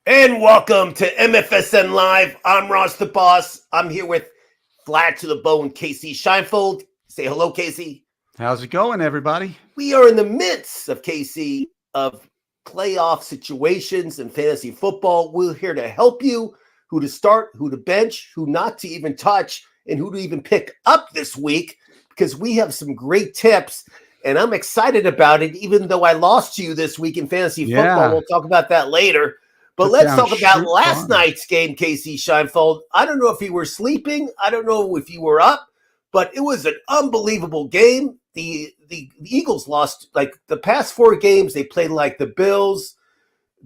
And welcome to MFSN Live. I'm Ross the Boss. I'm here with Flat to the Bone, Casey Scheinfeld. Say hello, Casey. How's it going, everybody? We are in the midst of Casey of playoff situations in fantasy football. We're here to help you who to start, who to bench, who not to even touch, and who to even pick up this week because we have some great tips. And I'm excited about it, even though I lost to you this week in fantasy football. We'll talk about that later. But let's talk about last night's game, Casey Scheinfeld. I don't know if you were sleeping. I don't know if you were up, but it was an unbelievable game. The Eagles lost like the past 4 games. They played like the Bills,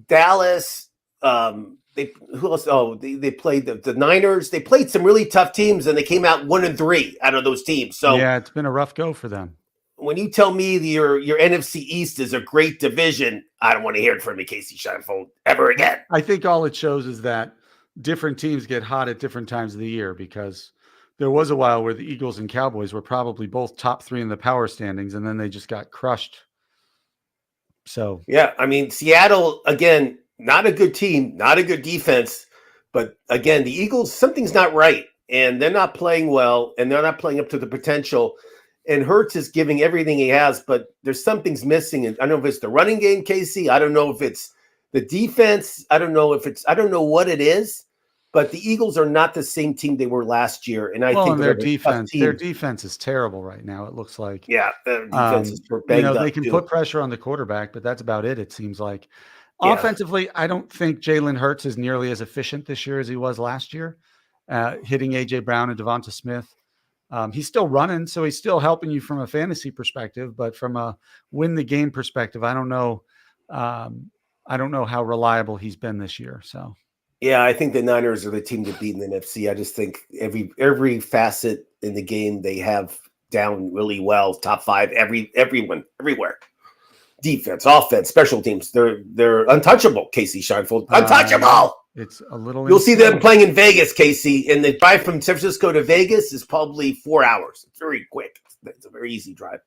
Dallas. Who else? Oh, they played the Niners. They played some really tough teams, and they came out 1-3 out of those teams. So yeah, it's been a rough go for them. When you tell me your NFC East is a great division, I don't want to hear it from you, Casey Scheinfeld, ever again. I think all it shows is that different teams get hot at different times of the year, because there was a while where the Eagles and Cowboys were probably both top 3 in the power standings, and then they just got crushed. So yeah, I mean, Seattle, again, not a good team, not a good defense, but again, the Eagles, something's not right, and they're not playing well, and they're not playing up to the potential. And Hurts is giving everything he has, but there's something's missing. And I don't know if it's the running game, Casey. I don't know if it's the defense. I don't know what it is, but the Eagles are not the same team they were last year. And I think their defense is terrible right now. It looks like, yeah, their defense is banged up. They can put pressure on the quarterback, but that's about it. It seems like offensively, I don't think Jalen Hurts is nearly as efficient this year as he was last year, hitting AJ Brown and Devonta Smith. He's still running, so he's still helping you from a fantasy perspective, but from a win the game perspective, I don't know how reliable he's been this year. So, yeah, I think the Niners are the team to beat in the NFC. I just think every facet in the game they have down really well. Top 5, everyone, everywhere. Defense, offense, special teams. They're untouchable. Casey Scheinfeld, untouchable. It's a little. You'll see them playing in Vegas, Casey, and the drive from San Francisco to Vegas is probably 4 hours. It's very quick. It's a very easy drive.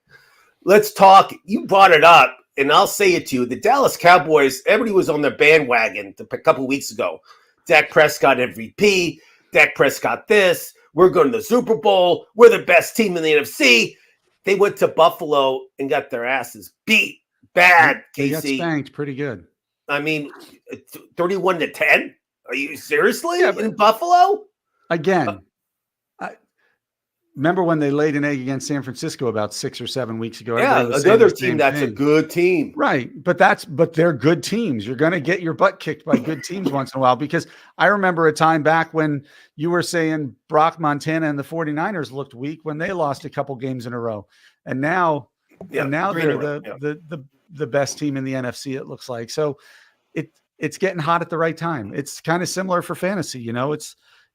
Let's talk. You brought it up, and I'll say it to you. The Dallas Cowboys, everybody was on their bandwagon a couple of weeks ago. Dak Prescott MVP. Dak Prescott this. We're going to the Super Bowl. We're the best team in the NFC. They went to Buffalo and got their asses beat. Bad, Casey. They got spanked pretty good. I mean, 31-10. Are you seriously in Buffalo? Again, remember when they laid an egg against San Francisco about 6 or 7 weeks ago? Yeah, another team that's a good team. Right. But they're good teams. You're going to get your butt kicked by good teams once in a while, because I remember a time back when you were saying Brock Montana and the 49ers looked weak when they lost a couple games in a row. And now they're the best team in the NFC, it looks like. So it's getting hot at the right time. It's kind of similar for fantasy. You might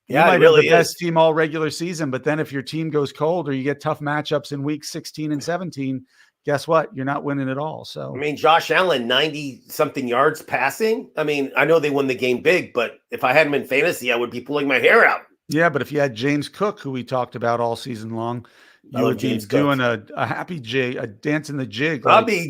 have the best team all regular season, but then if your team goes cold or you get tough matchups in week 16 and 17, guess what? You're not winning at all. So, I mean, Josh Allen, 90-something yards passing. I mean, I know they won the game big, but if I had him in fantasy, I would be pulling my hair out. Yeah, but if you had James Cook, who we talked about all season long, you would be doing a happy jig, a dance in the jig. I'll be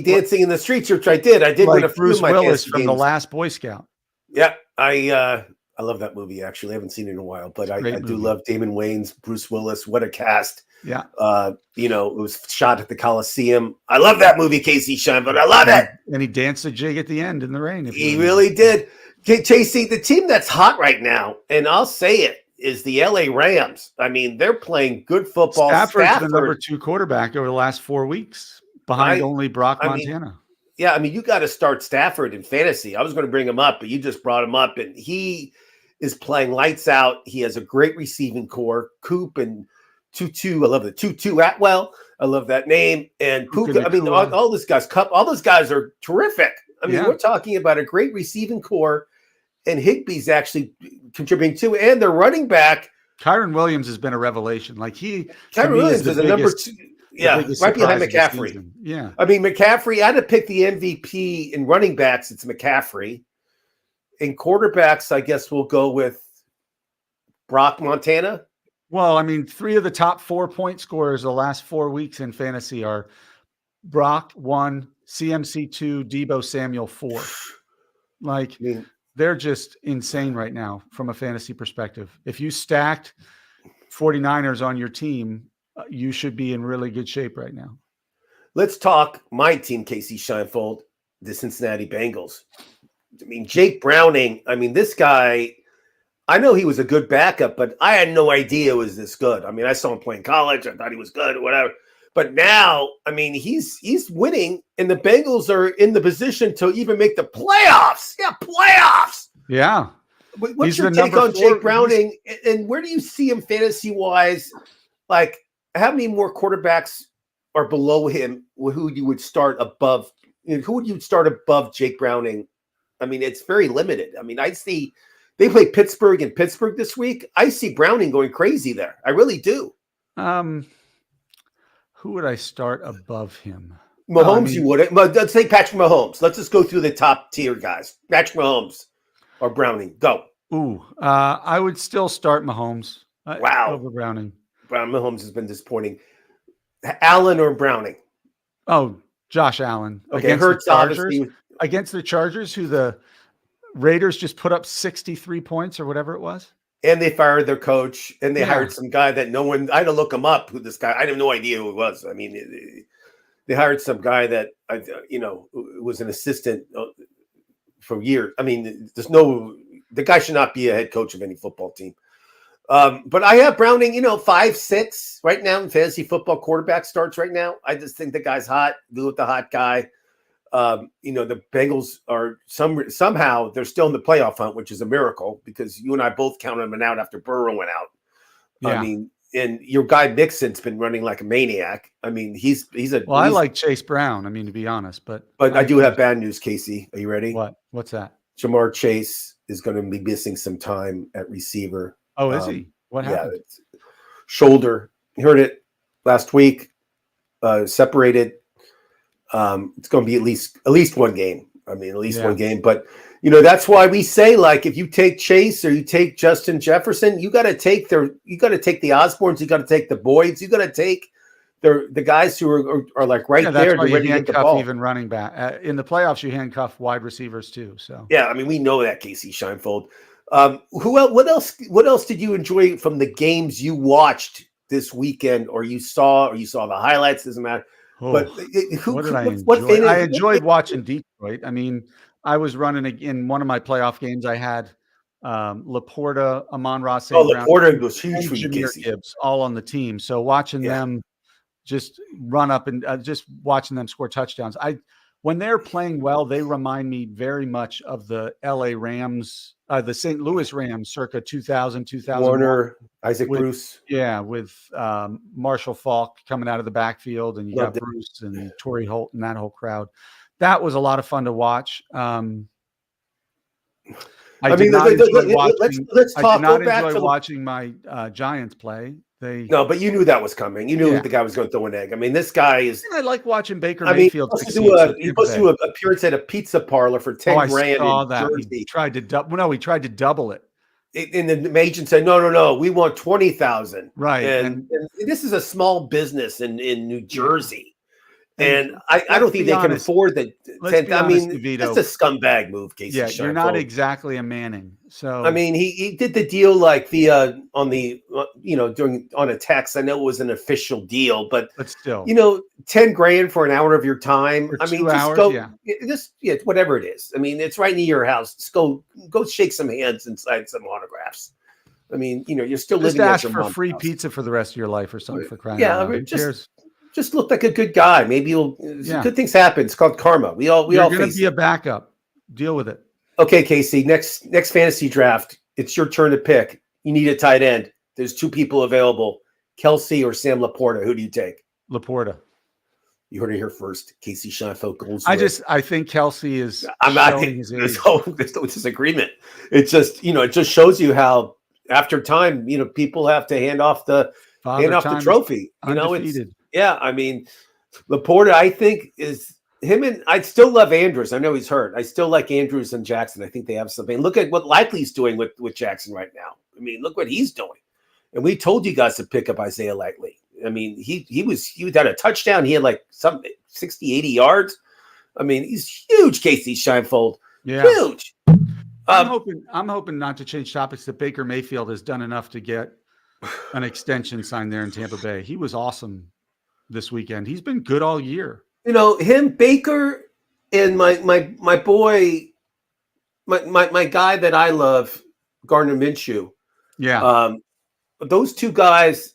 dancing in the streets, which I did. I did like win a Bruce Willis from The Last Boy Scout. Yeah, I love that movie. Actually, I haven't seen it in a while, but I do love Damon Wayans, Bruce Willis. What a cast! Yeah, it was shot at the Coliseum. I love that movie, Casey Scheinfeld. I love it. And he danced a jig at the end in the rain. He really did. JC, the team that's hot right now, and I'll say it, is the LA Rams. I mean, they're playing good football. Stafford's the number 2 quarterback over the last 4 weeks, behind only Brock Montana. I mean, you got to start Stafford in fantasy. I was going to bring him up, but you just brought him up, and he is playing lights out. He has a great receiving core. Coop and Tutu. I love the Tutu Atwell. I love that name. And Puka. I mean, all those guys are terrific. I mean, we're talking about a great receiving core. And Higbee's actually contributing too, and their running back Kyron Williams has been a revelation. Kyron Williams is a number 2, right behind McCaffrey. Yeah, I mean McCaffrey. I had to pick the MVP in running backs. It's McCaffrey. In quarterbacks, I guess we'll go with Brock Montana. Well, I mean, 3 of the top 4 point scorers the last 4 weeks in fantasy are Brock 1, CMC 2, Deebo Samuel 4. they're just insane right now from a fantasy perspective. If you stacked 49ers on your team, you should be in really good shape right now. Let's talk my team, Casey Scheinfold, the Cincinnati Bengals. I mean, Jake Browning, I mean, this guy, I know he was a good backup, but I had no idea it was this good. I mean, I saw him play in college. I thought he was good or whatever. But now, I mean, he's winning, and the Bengals are in the position to even make the playoffs. Yeah, playoffs. Yeah. What's your take on Jake Browning, and where do you see him fantasy-wise? Like, how many more quarterbacks are below him who you would start above? Who would you start above Jake Browning? I mean, it's very limited. I mean, I see they play Pittsburgh this week. I see Browning going crazy there. I really do. Who would I start above him? Mahomes, you wouldn't. But let's say Patrick Mahomes. Let's just go through the top tier guys. Patrick Mahomes or Browning. Go. I would still start Mahomes. Over Browning. Mahomes has been disappointing. Allen or Browning? Oh, Josh Allen. Okay, Hurts obviously. Against the Chargers, who the Raiders just put up 63 points or whatever it was. And they fired their coach, and they hired some guy that no one – I had to look him up, who this guy – I have no idea who it was. I mean, they hired some guy that, was an assistant for years. I mean, the guy should not be a head coach of any football team. But I have Browning, 5-6 right now in fantasy football quarterback starts right now. I just think the guy's hot. Go with the hot guy. The Bengals are somehow they're still in the playoff hunt, which is a miracle because you and I both counted them out after Burrow went out. Yeah. I mean, and your guy Mixon's been running like a maniac. I mean, I like Chase Brown. I mean, to be honest, but I do have bad news, Casey. Are you ready? What's that? Jamar Chase is going to be missing some time at receiver. Oh, is he? What happened? Yeah, shoulder. You heard it last week. Separated. It's going to be at least one game. I mean, one game. But that's why we say, like, if you take Chase or you take Justin Jefferson, you got to take the Osborns, you got to take the Boyds, you got to take the guys who are like right there. That's why you handcuff even running back in the playoffs. You handcuff wide receivers too. So yeah, I mean, we know that, Casey Scheinfold. Who else? What else did you enjoy from the games you watched this weekend, or you saw the highlights? Doesn't matter. But what did I enjoy? I enjoyed watching Detroit. I mean, I was running in one of my playoff games. I had Laporta, Amon-Ra St. Brown, Laporta was huge for you, Jahmyr Gibbs, all on the team. So watching them just run up and just watching them score touchdowns. When they're playing well, they remind me very much of the LA Rams, the St. Louis Rams circa 2000, 2001. Warner, Isaac Bruce. Yeah, with Marshall Faulk coming out of the backfield, and you got Bruce and Torrey Holt and that whole crowd. That was a lot of fun to watch. Let's talk. I did not enjoy watching my Giants play. No, but you knew that was coming. You knew the guy was going to throw an egg. I mean, this guy is. I like watching Baker Mayfield. He supposed to do an appearance at a pizza parlor for $10,000. I saw that. He tried to double it. And the agent said, "No, we want 20,000." Right, and this is a small business in New Jersey. And I don't think they can afford that. I mean, it's a scumbag move, Casey. Yeah, you're not exactly a Manning. So I mean, he did the deal like on a text. I know it was an official deal, but still, $10,000 for an hour of your time. I mean, just go, whatever it is. I mean, it's right near your house. Just go shake some hands and sign some autographs. I mean, you're still living at your mom's for free house. Pizza for the rest of your life or something for crying out loud. Just look like a good guy. Maybe good things happen. It's called karma. We all going to be a backup. Deal with it. Okay, Casey. Next fantasy draft. It's your turn to pick. You need a tight end. There's two people available: Kelsey or Sam Laporta. Who do you take? Laporta. You heard it here first. Casey Scheinfeld. I think Kelsey is. There's no disagreement. It's just it just shows you how after time people have to hand off the trophy. I mean, Laporta, I think, is him, and I'd still love Andrews. I know he's hurt. I still like Andrews and Jackson. I think they have something. Look at what Likely's doing with Jackson right now. I mean, look what he's doing. And we told you guys to pick up Isaiah Likely. I mean, he had a touchdown. He had like 60, 80 yards. I mean, he's huge, Casey Scheinfold. Yeah. Huge. I'm hoping not to change topics, that Baker Mayfield has done enough to get an extension signed there in Tampa Bay. He was awesome this weekend. He's been good all year. Him, Baker, and my boy, my guy that I love, Gardner Minshew. Yeah. Those two guys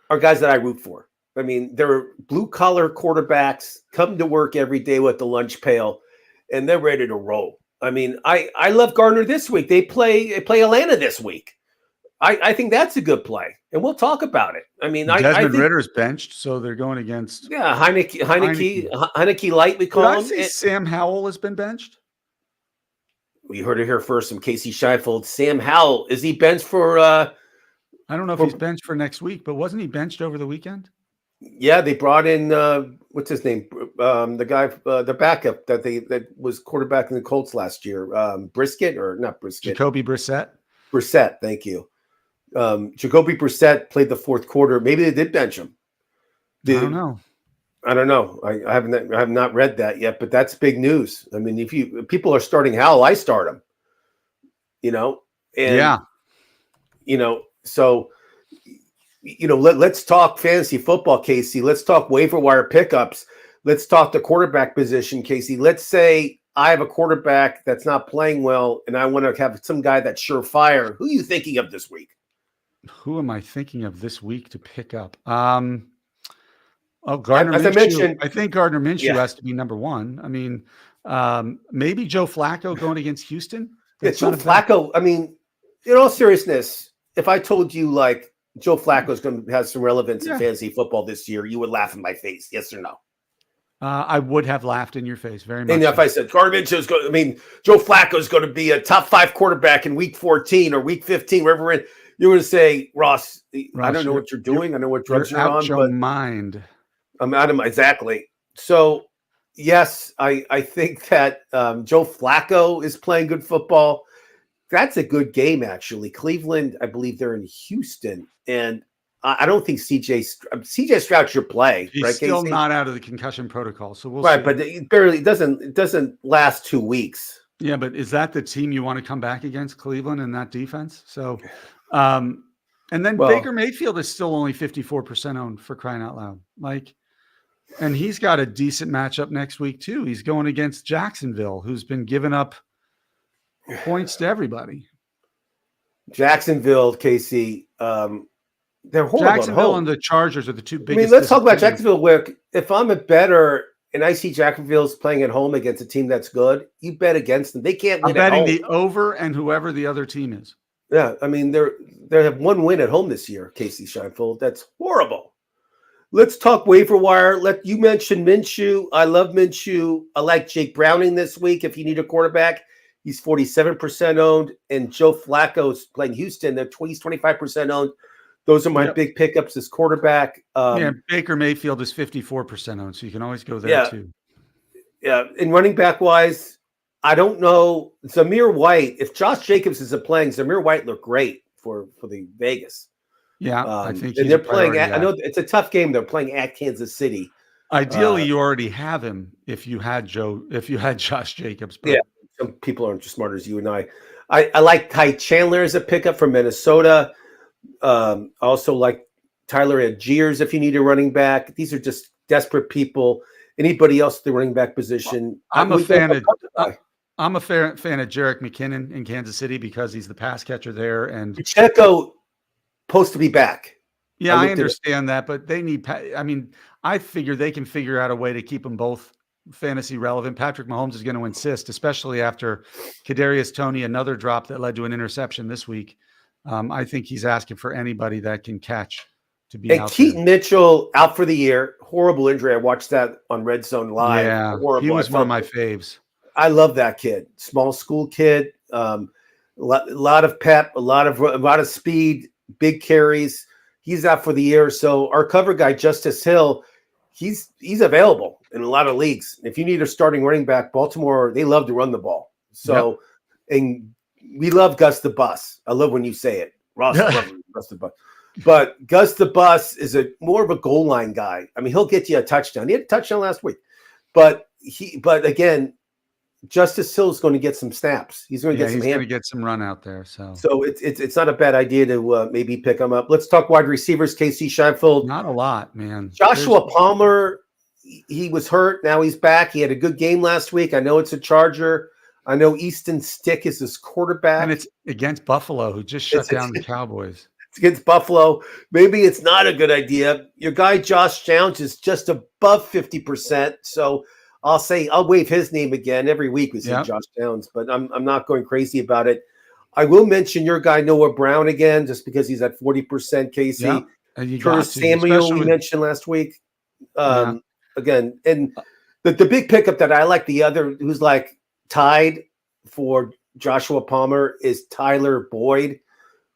are guys that I root for. I mean, they're blue-collar quarterbacks, come to work every day with the lunch pail, and they're ready to roll. I mean, I love Gardner this week. They play Atlanta this week. I think that's a good play, and we'll talk about it. I mean, Desmond Ritter's benched, so they're going against Heineke Light, we call him. Did I say Sam Howell has been benched? We heard it here first from Casey Scheinfeld. Sam Howell, is he benched for? I don't know if he's benched for next week, but wasn't he benched over the weekend? Yeah, they brought in what's his name? The guy, the backup that was quarterback in the Colts last year. Brisket or not Brisket? Jacoby Brissett. Brissett, thank you. Jacoby Brissett played the fourth quarter. Maybe they did bench him. I don't know. I don't know. I have not read that yet, but that's big news. I mean, if people are starting Howell, I start him. So let's talk fantasy football, Casey. Let's talk waiver wire pickups. Let's talk the quarterback position, Casey. Let's say I have a quarterback that's not playing well, and I want to have some guy that's surefire. Who are you thinking of this week? Who am I thinking of this week to pick up? Gardner Minshew. I mentioned, I think Gardner Minshew has to be number one. I mean, maybe Joe Flacco going against Houston. Joe Flacco. I mean, in all seriousness, if I told you like Joe Flacco is going to have some relevance in fantasy football this year, you would laugh in my face. Yes or no? I would have laughed in your face very much. And if I said Gardner Minshew is going, Joe Flacco is going to be a top 5 quarterback in week 14 or week 15, wherever we're in, you're going to say, Ross, I don't know what you're doing. I know what drugs you're on, but mind. I'm out of my exactly. So yes, I think that Joe Flacco is playing good football. That's a good game, actually. Cleveland, I believe they're in Houston, and I don't think CJ Stroud should play. He's right, still Casey? not out of the concussion protocol, so we'll right. see. But it doesn't last 2 weeks. Yeah, but is that the team you want to come back against, Cleveland, and that defense? So, and then Baker Mayfield is still only 54% owned, for crying out loud. And he's got a decent matchup next week too. He's going against Jacksonville, who's been giving up points to everybody. Jacksonville, Casey, they're horrible. Jacksonville and the Chargers are the two biggest. Let's talk about Jacksonville. Where if I'm a bettor and I see Jacksonville's playing at home against a team that's good, you bet against them. They can't win. I'm betting the over and whoever the other team is. Yeah, I mean they have one win at home this year. Casey Scheinfeld, that's horrible. Let's talk waiver wire. You mentioned Minshew. I love Minshew. I like Jake Browning this week. If you need a quarterback, he's 47% owned, and Joe Flacco's playing Houston. He's 25% owned. Those are my big pickups as quarterback. Baker Mayfield is 54% owned, so you can always go there too. Yeah, in running back wise, I don't know. Zamir White, if Josh Jacobs isn't playing, Zamir White looked great for the Vegas. Yeah, I think and they're playing. I know it's a tough game. They're playing at Kansas City. Ideally, you already have him if you had Josh Jacobs. But. Yeah, some people aren't as smart as you and I. I like Ty Chandler as a pickup from Minnesota. Also like Tyler Algiers if you need a running back. These are just desperate people. Anybody else at the running back position? I'm a fan of Jerick McKinnon in Kansas City because he's the pass catcher there, and Pacheco supposed to be back. Yeah, I understand that, but they need. I mean, I figure they can figure out a way to keep them both fantasy relevant. Patrick Mahomes is going to insist, especially after Kadarius Toney, another drop that led to an interception this week. I think he's asking for anybody that can catch to be out. Keaton Mitchell out for the year. Horrible injury. I watched that on Red Zone Live. Yeah, he was one of my faves. I love that kid. Small school kid. A lot of pep. A lot of speed. Big carries. He's out for the year. So our cover guy, Justice Hill, he's available in a lot of leagues. If you need a starting running back, Baltimore, they love to run the ball. So, and we love Gus the Bus. I love when you say it. Ross, I love Gus the Bus. But Gus the Bus is more of a goal line guy. I mean, he'll get you a touchdown. He had a touchdown last week. But again, Justice Hill is going to get some snaps. He's going to Yeah, get some he's going to hand. get some run out there. So So it's not a bad idea to maybe pick him up. Let's talk wide receivers. KC Scheinfeld, not a lot, man. Joshua Palmer. He was hurt. Now he's back. He had a good game last week. I know it's a Charger. I know Easton Stick is his quarterback. And it's against Buffalo, who just shut down the Cowboys. It's against Buffalo. Maybe it's not a good idea. Your guy Josh Downs is just above 50%. So I'll wave his name again. Every week we say Josh Downs, but I'm not going crazy about it. I will mention your guy Noah Brown again, just because he's at 40%. Casey, Curtis Samuel we mentioned last week. Again, and the big pickup that I like, the other who's like tied for Joshua Palmer, is Tyler Boyd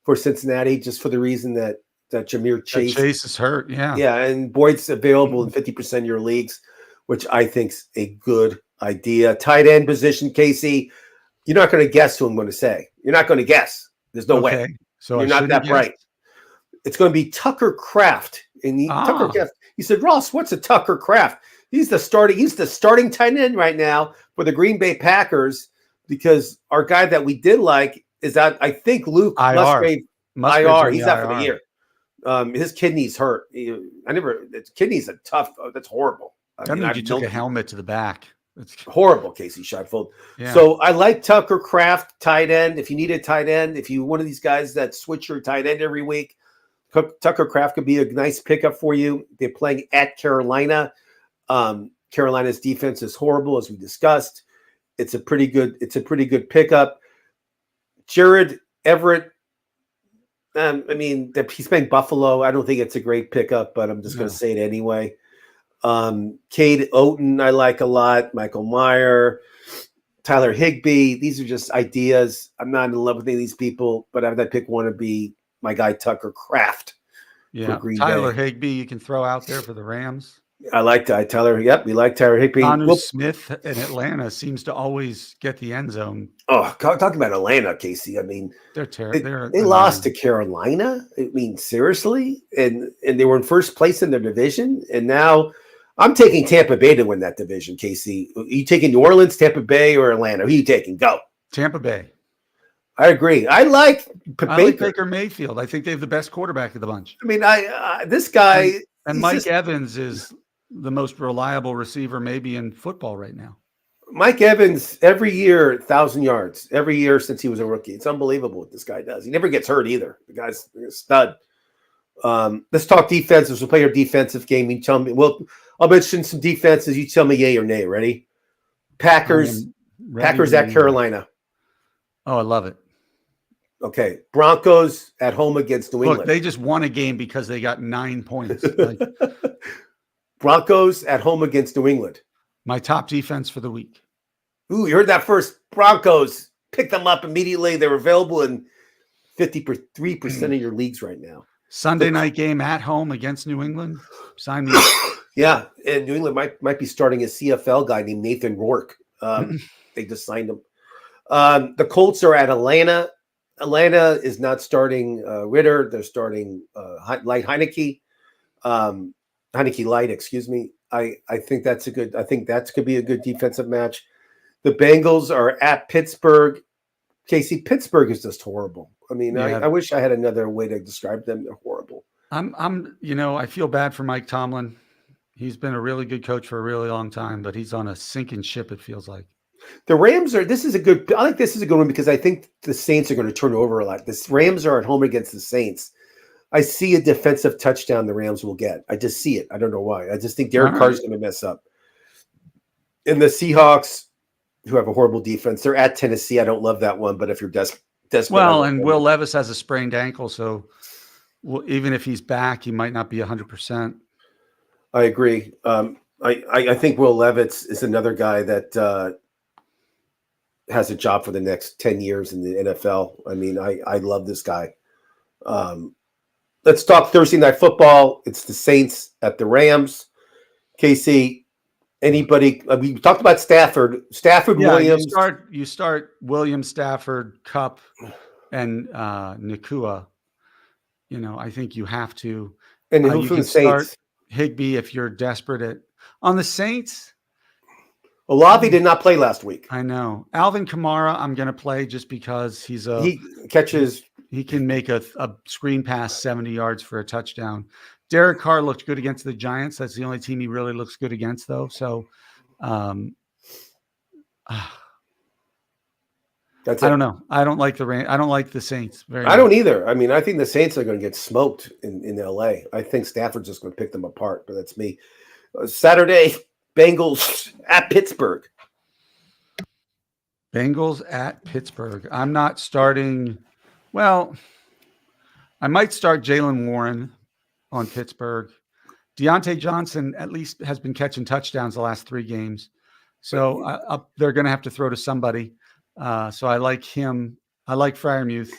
for Cincinnati, just for the reason that Ja'Marr Chase is hurt. Yeah, and Boyd's available in 50% of your leagues, which I think's a good idea. Tight end position, Casey. You're not going to guess who I'm going to say. You're not going to guess. There's no way. So you're not that bright. It's going to be Tucker Kraft. And Tucker Kraft. He said, Ross, what's a Tucker Kraft? He's the starting tight end right now for the Green Bay Packers, because our guy that we did like is out. I think Luke Musgrave IR. He's out for the year. His kidney's hurt. Kidney's a tough. That's horrible. That means you took a helmet to the back. It's horrible, Casey Scheinfeld. Yeah. So I like Tucker Kraft, tight end. If you need a tight end, if you one of these guys that switch your tight end every week, Tucker Kraft could be a nice pickup for you. They're playing at Carolina. Carolina's defense is horrible, as we discussed. It's a pretty good pickup. Jared Everett. He's playing Buffalo. I don't think it's a great pickup, but I'm just going to say it anyway. Cade Oten, I like a lot. Michael Mayer, Tyler Higbee. These are just ideas. I'm not in love with any of these people, but I pick one to be my guy Tucker Kraft. Yeah, Tyler Higbee you can throw out there for the Rams. I like Tyler. Yep, we like Tyler Higbee. Smith in Atlanta seems to always get the end zone. Oh, talking about Atlanta, Casey. I mean, they're terrible. They lost to Carolina. I mean, seriously, and they were in first place in their division, and now I'm taking Tampa Bay to win that division. Casey, are you taking New Orleans, Tampa Bay, or Atlanta? Who are you taking? Go. Tampa Bay. I agree. I like Baker Mayfield. I think they have the best quarterback of the bunch. I mean, this guy and Mike Evans is the most reliable receiver maybe in football right now. Mike Evans, every year, 1,000 yards. Every year since he was a rookie. It's unbelievable what this guy does. He never gets hurt either. The guy's a stud. Let's talk defenses. We'll play our defensive game. You tell me. Well, I'll mention some defenses. You tell me yay or nay. Ready? Packers at Carolina. Oh, I love it. Okay. Broncos at home against New England. Look, they just won a game because they got 9 points. Broncos at home against New England. My top defense for the week. Ooh, you heard that first. Broncos. Pick them up immediately. They're available in 53% of your leagues right now. Sunday night game at home against New England. Sign me up. Yeah, and New England might be starting a CFL guy named Nathan Rourke. They just signed him. The Colts are at Atlanta. Atlanta is not starting Ritter. They're starting Light Heineke. Heineke Light, excuse me. I think that's a good. I think that could be a good defensive match. The Bengals are at Pittsburgh. Casey, Pittsburgh is just horrible. I mean, yeah. I wish I had another way to describe them. They're horrible. I feel bad for Mike Tomlin. He's been a really good coach for a really long time, but he's on a sinking ship, it feels like. The Rams I think this is a good one because I think the Saints are going to turn over a lot. The Rams are at home against the Saints. I see a defensive touchdown the Rams will get. I just see it. I don't know why. I just think Derek Carr is going to mess up. And the Seahawks, who have a horrible defense, they're at Tennessee. I don't love that one, but if you're desperate. Well, and Will Levis has a sprained ankle, so even if he's back, he might not be 100%. I agree. I think Will Levis is another guy that has a job for the next 10 years in the NFL. I mean, I love this guy. Let's talk Thursday Night Football. It's the Saints at the Rams. KC, anybody? We talked about Stafford. Williams. You start Williams, Stafford, Kupp, and Nakua. I think you have to. And who from the Saints? Higbee if you're desperate on the Saints. Olave did not play last week. I know. Alvin Kamara, I'm going to play just because he catches. He can make a screen pass 70 yards for a touchdown. Derek Carr looked good against the Giants. That's the only team he really looks good against, though. So, That's I don't know. I don't like I don't like the Saints very much. I don't either. I mean, I think the Saints are going to get smoked in LA. I think Stafford's just going to pick them apart, but that's me. Saturday, Bengals at Pittsburgh. Bengals at Pittsburgh. I'm not starting. Well, I might start Jaylen Warren on Pittsburgh. Deontay Johnson at least has been catching touchdowns the last 3 games. So they're going to have to throw to somebody. So I like him. I like Freiermuth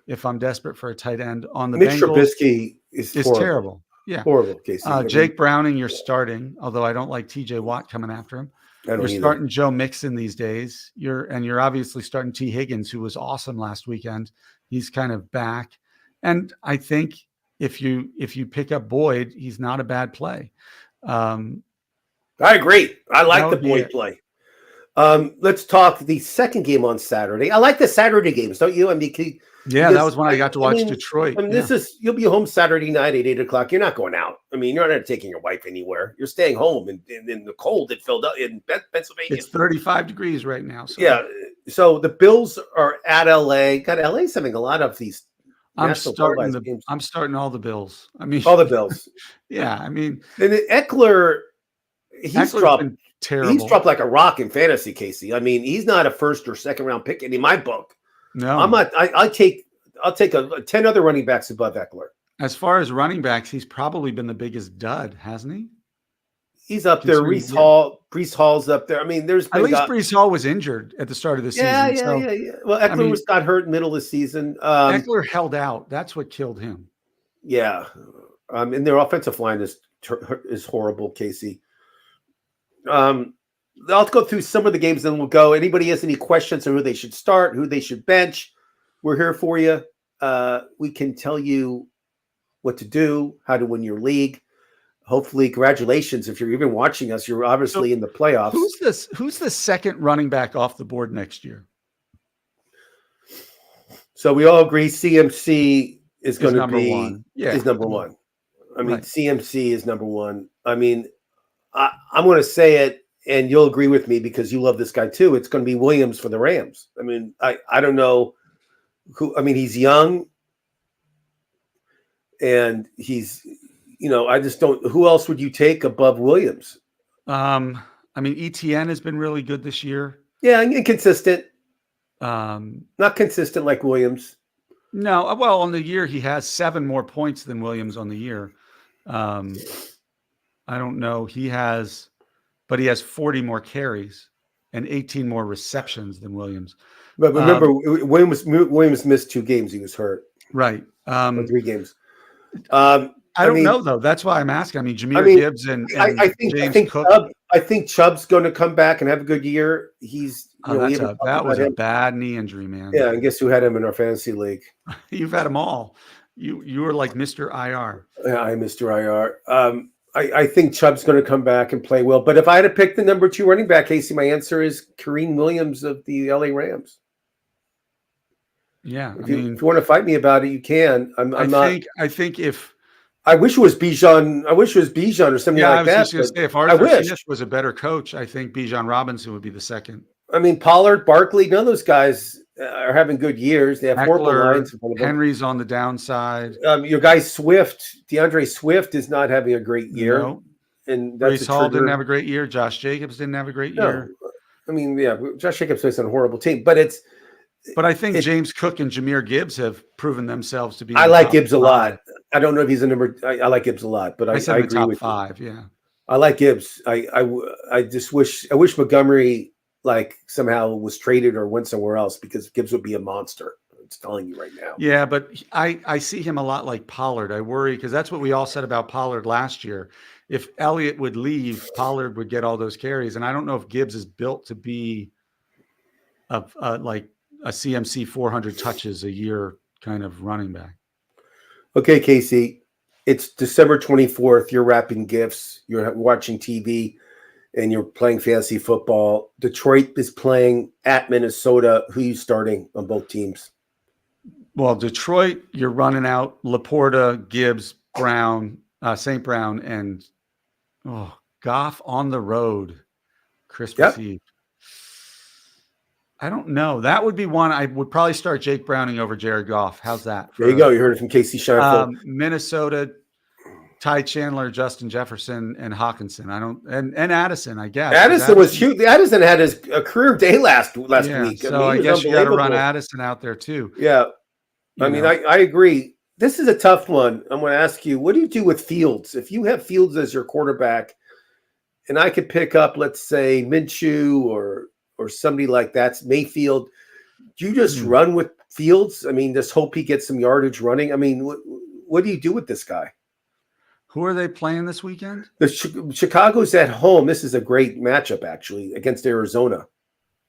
if I'm desperate for a tight end. On the Mitch Bengals, Trubisky is terrible. Yeah. Horrible, Casey. Jake Browning, you're starting, although I don't like TJ Watt coming after him. You're starting Joe Mixon these days. You're obviously starting T. Higgins, who was awesome last weekend. He's kind of back. And I think if you pick up Boyd, he's not a bad play. I agree. I like the Boyd play. Let's talk the second game on Saturday. I like the Saturday games, don't you? I mean, that was when I got to watch Detroit. I mean, you'll be home Saturday night at 8:00. You're not going out. I mean, you're not taking your wife anywhere. You're staying home in the cold at Philadelphia, in Pennsylvania. It's 35 degrees right now. So. Yeah. So the Bills are at LA. God, LA's having a lot of these. I'm starting all the Bills. I mean, all the Bills. Yeah. I mean, and Eckler, he's dropped terrible. He's dropped like a rock in fantasy, Casey. I mean, he's not a first or second round pick in my book. No, I'm not. I'll take 10 other running backs above Eckler. As far as running backs, he's probably been the biggest dud, hasn't he? He's up there. Breece Hall's up there. I mean, there's been at least Breece Hall was injured at the start of the season. Yeah. Well, Eckler got hurt middle of the season. Eckler held out. That's what killed him. Yeah, and their offensive line is horrible, Casey. I'll go through some of the games, then we'll go. Anybody has any questions on who they should start, who they should bench? We're here for you. We can tell you what to do, how to win your league. Hopefully, congratulations. If you're even watching us, you're obviously in the playoffs. Who's the second running back off the board next year? So we all agree CMC is going to be one. Yeah. Is number one. I mean, CMC is number one. I mean, I'm going to say it, and you'll agree with me because you love this guy too. It's going to be Williams for the Rams. I mean, I don't know who. I mean, he's young, and he's, I just don't. Who else would you take above Williams? I mean, ETN has been really good this year. Yeah, inconsistent. Not consistent like Williams. No, well, on the year he has 7 more points than Williams on the year. I don't know. He has 40 more carries and 18 more receptions than Williams. But remember, Williams missed 2 games. He was hurt. Right. 3 games. I don't know though. That's why I'm asking. I mean, Jahmyr Gibbs and James Cook. I think Chubb's going to come back and have a good year. He's that was a bad knee injury, man. Yeah, and guess who had him in our fantasy league? You've had them all. You were like Mr. IR. Yeah, I'm Mr. IR. I think Chubb's going to come back and play well. But if I had to pick the number 2 running back, Casey, my answer is Kareem Williams of the LA Rams. Yeah, if you want to fight me about it, you can. I think if I wish it was Bijan. I wish it was Bijan or something like that. I was just going to say, if Arthur Smith was a better coach, I think Bijan Robinson would be the second. I mean, Pollard, Barkley, none of those guys are having good years. They have horrible lines. Henry's on the downside. Your guy DeAndre Swift is not having a great year. No. And that's Breece Hall didn't have a great year. Josh Jacobs didn't have a great year. I mean, yeah, Josh Jacobs is on a horrible team, but I think James Cook and Jahmyr Gibbs have proven themselves to be. I like Gibbs a lot. I don't know if he's a number. I like Gibbs a lot, but I agree top with 5. you. Yeah, I like Gibbs. I just wish Montgomery somehow was traded or went somewhere else because Gibbs would be a monster. I'm telling you right now. Yeah, but I see him a lot like Pollard. I worry because that's what we all said about Pollard last year. If Elliott would leave, Pollard would get all those carries, and I don't know if Gibbs is built to be like a CMC 400 touches a year kind of running back. Okay, Casey, it's December 24th. You're wrapping gifts. You're watching TV. and you're playing fantasy football. Detroit is playing at Minnesota. Who are you starting on both teams? Well, Detroit, you're running out Laporta, Gibbs, Brown, St. Brown, and Goff on the road Christmas Eve. I don't know. That would be one. I would probably start Jake Browning over Jared Goff. How's that? There you go. You heard it from Casey Scheinfeld. Minnesota, Ty Chandler, Justin Jefferson, and Hawkinson. And Addison, I guess. Addison was huge. Addison had his career day last week. So I guess you got to run Addison out there too. Yeah. I agree. This is a tough one. I'm going to ask you, what do you do with Fields? If you have Fields as your quarterback, and I could pick up, let's say, Minshew or somebody like that, Mayfield, do you just run with Fields? I mean, just hope he gets some yardage running. I mean, what do you do with this guy? Who are they playing this weekend? Chicago's at home. This is a great matchup, actually, against Arizona.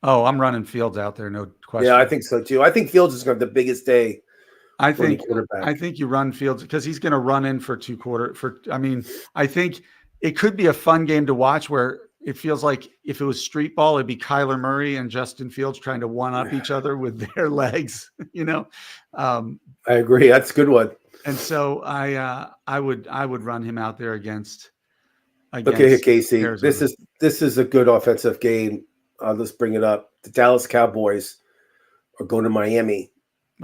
Oh, I'm running Fields out there, no question. Yeah, I think so too. I think Fields is going to have the biggest day. I think you run Fields because he's going to run in for I think it could be a fun game to watch where it feels like if it was street ball, it'd be Kyler Murray and Justin Fields trying to one up each other with their legs, I agree. That's a good one. And so I would run him out there against okay, Casey. Arizona. This is a good offensive game. Let's bring it up. The Dallas Cowboys are going to Miami.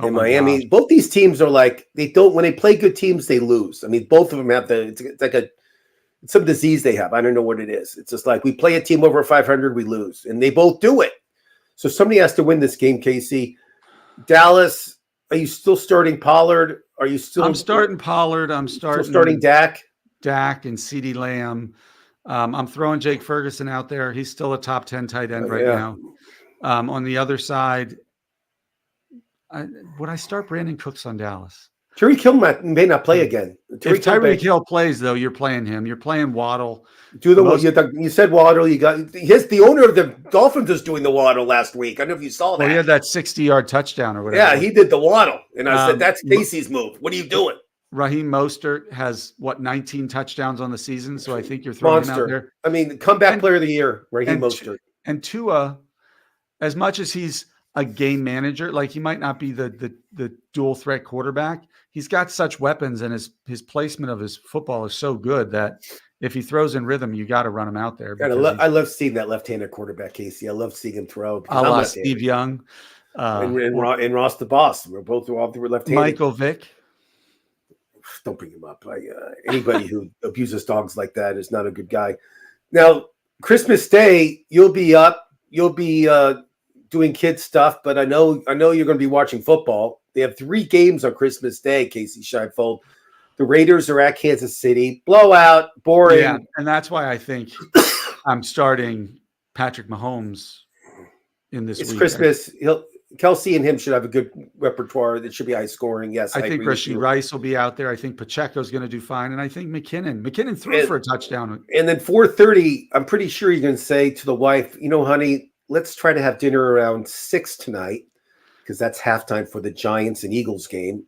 In Miami, both these teams are like when they play good teams, they lose. I mean, both of them have it's like some disease they have. I don't know what it is. It's just like we play a team over 500, we lose, and they both do it. So somebody has to win this game, Casey. Dallas, are you still starting Pollard? Are you still? I'm starting Pollard. I'm starting Dak. Dak and CeeDee Lamb. I'm throwing Jake Ferguson out there. He's still a top 10 tight end now. On the other side, would I start Brandon Cooks on Dallas? Tyreek Hill may not play again. If Tyreek Hill plays, though, you're playing him. You're playing Waddle. You said Waddle. The owner of the Dolphins was doing the Waddle last week. I don't know if you saw that. Well, he had that 60-yard touchdown or whatever. Yeah, he did the Waddle, and I said that's Casey's move. What are you doing? Raheem Mostert has 19 touchdowns on the season, so I think you're throwing him out there. I mean, comeback player of the year, Raheem Mostert. And Tua, as much as he's a game manager, like he might not be the dual threat quarterback, he's got such weapons, and his placement of his football is so good that if he throws in rhythm, you got to run him out there. I love seeing that left-handed quarterback, Casey. I love seeing him throw. Steve Young and Ross the Boss. We're both left-handed. Michael Vick. Don't bring him up. Anybody who abuses dogs like that is not a good guy. Now, Christmas Day, you'll be up. You'll be doing kid stuff, but I know you're going to be watching football. They have 3 games on Christmas Day, Casey Scheinfeld. The Raiders are at Kansas City. Blowout, boring. Yeah, and that's why I think I'm starting Patrick Mahomes in this week. It's Christmas. Kelsey and him should have a good repertoire. That should be high scoring. Yes, I think Rashee Rice will be out there. I think Pacheco's going to do fine, and I think McKinnon threw for a touchdown. And then 4:30, I'm pretty sure you're going to say to the wife, honey, let's try to have dinner around 6 tonight because that's halftime for the Giants and Eagles game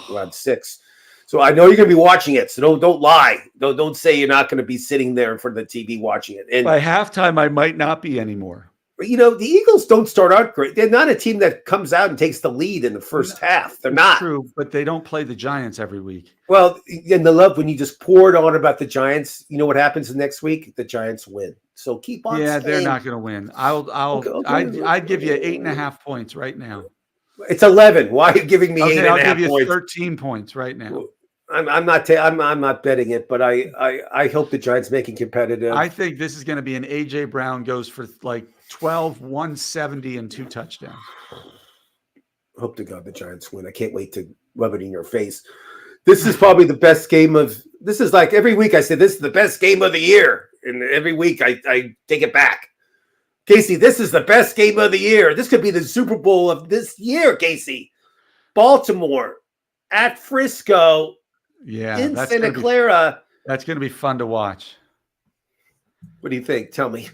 around 6. So I know you're going to be watching it. So don't lie. Don't say you're not going to be sitting there in front of the TV watching it. And by halftime, I might not be anymore. The Eagles don't start out great. They're not a team that comes out and takes the lead in the first half. They're not. True, but they don't play the Giants every week. Well, and the love when you just pour it on about the Giants, you know what happens the next week? The Giants win. So keep on. Yeah, they're not going to win. I'd give you 8.5 points right now. It's 11. Why are you giving me 8.5 points? I'll give you 13 points right now. I'm not betting it, but I hope the Giants make it competitive. I think this is going to be an AJ Brown goes for like 12, 170 and 2 touchdowns. Hope to God the Giants win. I can't wait to rub it in your face. This is probably the best game this is like every week I say this is the best game of the year. And every week I take it back. Casey, this is the best game of the year. This could be the Super Bowl of this year, Casey. Baltimore at Frisco. Yeah. In Santa Clara. That's going to be fun to watch. What do you think? Tell me.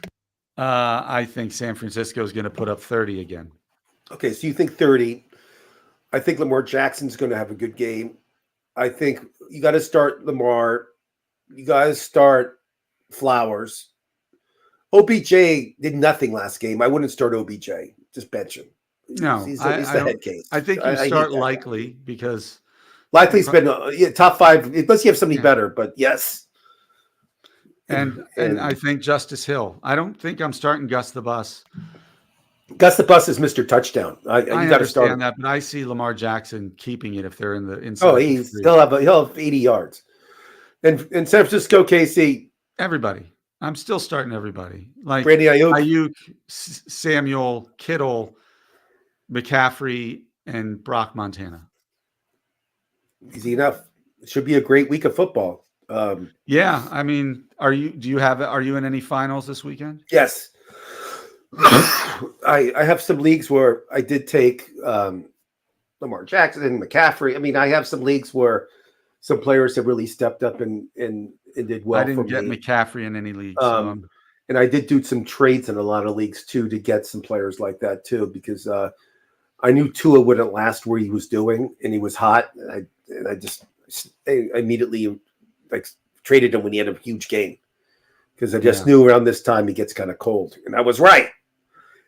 I think San Francisco is going to put up 30 again. Okay, so you think 30. I think Lamar Jackson's going to have a good game. I think you got to start Lamar. You got to start Flowers. OBJ did nothing last game. I wouldn't start OBJ. Just bench him. No, he's I the don't. head case. I think you hate start that. Likely because Likely's been top 5 unless you have somebody Yeah. better. But yes, and I think Justice Hill. I don't think I'm starting Gus the Bus. Gus the Bus is Mr. Touchdown. You got to start him. That, but I see Lamar Jackson keeping it if they're in the inside. Oh, he'll have 80 yards. And in San Francisco, KC, everybody. I'm still starting everybody. Like Brady Ayuk, Samuel, Kittle, McCaffrey, and Brock Montana. Easy enough. It should be a great week of football. Yeah, I mean, are you in any finals this weekend? Yes. I have some leagues where I did take Lamar Jackson and McCaffrey. I mean, I have some leagues where some players have really stepped up and did well. I didn't get McCaffrey in any league. And I did do some trades in a lot of leagues too to get some players like that too, because I knew Tua wouldn't last where he was doing, and he was hot. And I immediately traded him when he had a huge game, because I just knew around this time he gets kind of cold, and I was right.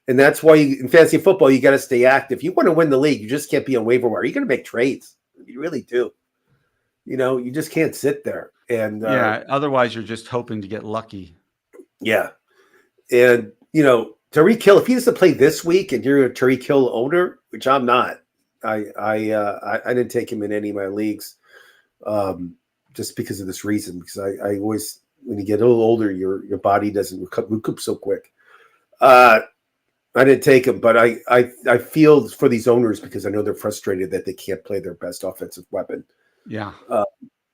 And that's why in fantasy football you got to stay active. You want to win the league, you just can't be on waiver wire. You're going to make trades. You really do. You just can't sit there. And otherwise you're just hoping to get lucky. Yeah. And, Tyreek Hill, if he doesn't play this week and you're a Tyreek Hill owner, which I'm not, I didn't take him in any of my leagues just because of this reason, because I always, when you get a little older, your body doesn't recoup so quick. I didn't take him, but I feel for these owners because I know they're frustrated that they can't play their best offensive weapon. Yeah.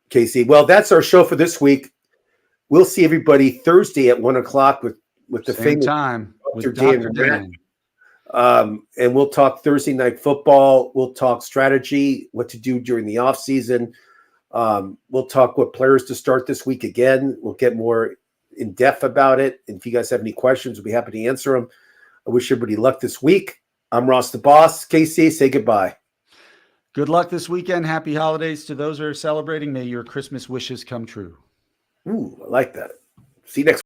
Casey. Well, that's our show for this week. We'll see everybody Thursday at 1:00 with the same time with Dr. Dan. And we'll talk Thursday night football. We'll talk strategy, what to do during the off season. We'll talk what players to start this week again. We'll get more in depth about it. And if you guys have any questions, we'll be happy to answer them. I wish everybody luck this week. I'm Ross the Boss. KC, say goodbye. Good luck this weekend. Happy holidays to those who are celebrating. May your Christmas wishes come true. Ooh, I like that. See you next week.